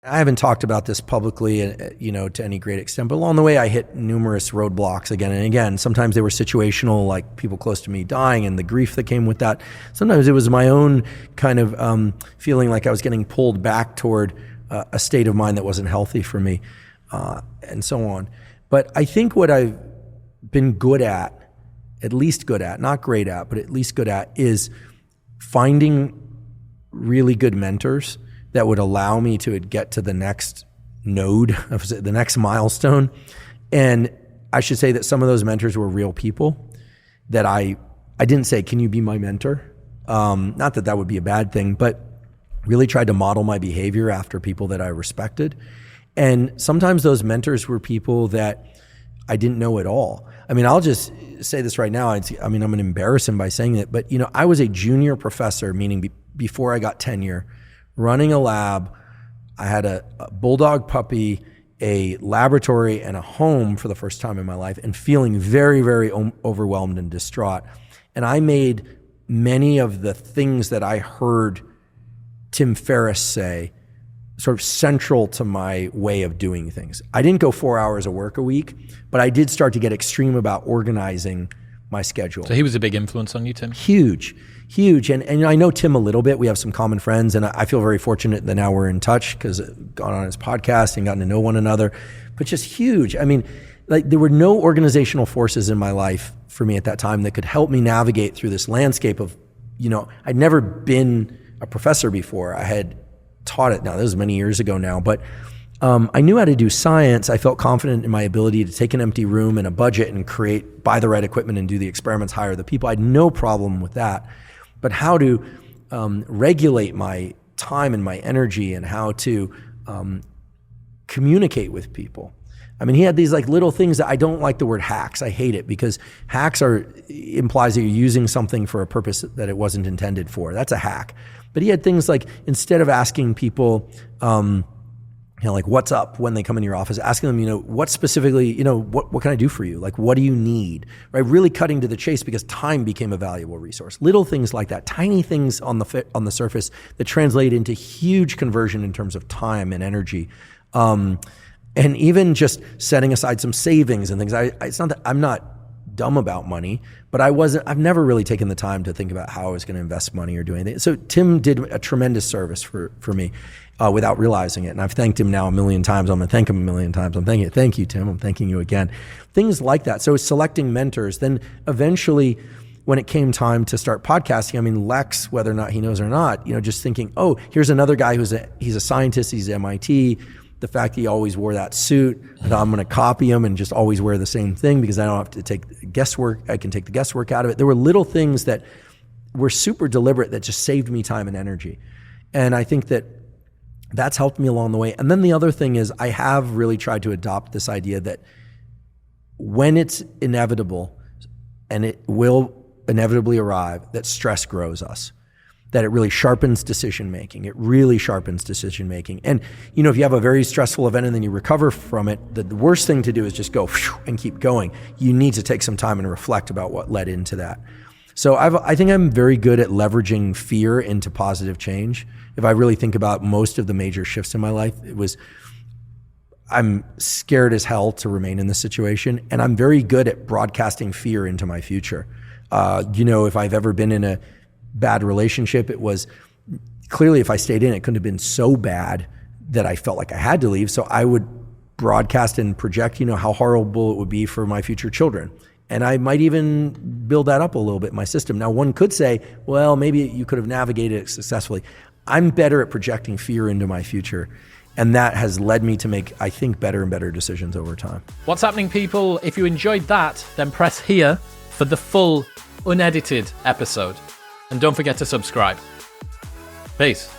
I haven't talked about this publicly, to any great extent, but along the way I hit numerous roadblocks again and again. Sometimes they were situational, like people close to me dying and the grief that came with that. Sometimes it was my own kind of feeling like I was getting pulled back toward a state of mind that wasn't healthy for me, and so on. But I think what I've been good at least good at, not great at, but at least good at, is finding really good mentors that would allow me to get to the next node, the next milestone. And I should say that some of those mentors were real people that I didn't say, can you be my mentor? Not that that would be a bad thing, but really tried to model my behavior after people that I respected. And sometimes those mentors were people that I didn't know at all. I mean, I'll just say this right now. I'm going to embarrass him by saying it, but I was a junior professor, meaning before I got tenure, running a lab. I had a bulldog puppy, a laboratory, and a home for the first time in my life, and feeling very, very overwhelmed and distraught. And I made many of the things that I heard Tim Ferriss say sort of central to my way of doing things. I didn't go 4 hours of work a week, but I did start to get extreme about organizing my schedule. So he was a big influence on you, Tim? Huge. And I know Tim a little bit. We have some common friends, and I feel very fortunate that now we're in touch because I've gone on his podcast and gotten to know one another, but just huge. I mean, like, there were no organizational forces in my life for me at that time that could help me navigate through this landscape of, I'd never been a professor before. I had taught it. Now, this was many years ago now, but I knew how to do science. I felt confident in my ability to take an empty room and a budget and buy the right equipment and do the experiments, hire the people. I had no problem with that. But how to regulate my time and my energy, and how to communicate with people. I mean, he had these like little things that I don't like the word hacks. I hate it because hacks implies that you're using something for a purpose that it wasn't intended for. That's a hack. But he had things like, instead of asking people, like, what's up when they come in your office, asking them, what specifically, what can I do for you? Like, what do you need? Right? Really cutting to the chase, because time became a valuable resource. Little things like that, tiny things on the surface that translate into huge conversion in terms of time and energy. And even just setting aside some savings and things. It's not that I'm not dumb about money, but I've never really taken the time to think about how I was going to invest money or do anything. So Tim did a tremendous service for me without realizing it. And I've thanked him now a million times. I'm going to thank him a million times. Thank you, Tim. I'm thanking you again. Things like that. So selecting mentors. Then eventually, when it came time to start podcasting, Lex, whether or not he knows or not, just thinking, oh, here's another guy he's a scientist, he's at MIT. The fact that he always wore that suit, that I'm going to copy him and just always wear the same thing because I don't have to take guesswork. I can take the guesswork out of it. There were little things that were super deliberate that just saved me time and energy. And I think that that's helped me along the way. And then the other thing is, I have really tried to adopt this idea that when it's inevitable, and it will inevitably arrive, that stress grows us. That it really sharpens decision-making. It really sharpens decision-making. And, if you have a very stressful event and then you recover from it, the worst thing to do is just go and keep going. You need to take some time and reflect about what led into that. So I think I'm very good at leveraging fear into positive change. If I really think about most of the major shifts in my life, I'm scared as hell to remain in this situation, and I'm very good at broadcasting fear into my future. If I've ever been in a bad relationship, it was clearly, if I stayed in, it couldn't have been so bad that I felt like I had to leave. So I would broadcast and project, how horrible it would be for my future children. And I might even build that up a little bit in my system. Now, one could say, well, maybe you could have navigated it successfully. I'm better at projecting fear into my future. And that has led me to make, I think, better and better decisions over time. What's happening, people? If you enjoyed that, then press here for the full, unedited episode. And don't forget to subscribe. Peace.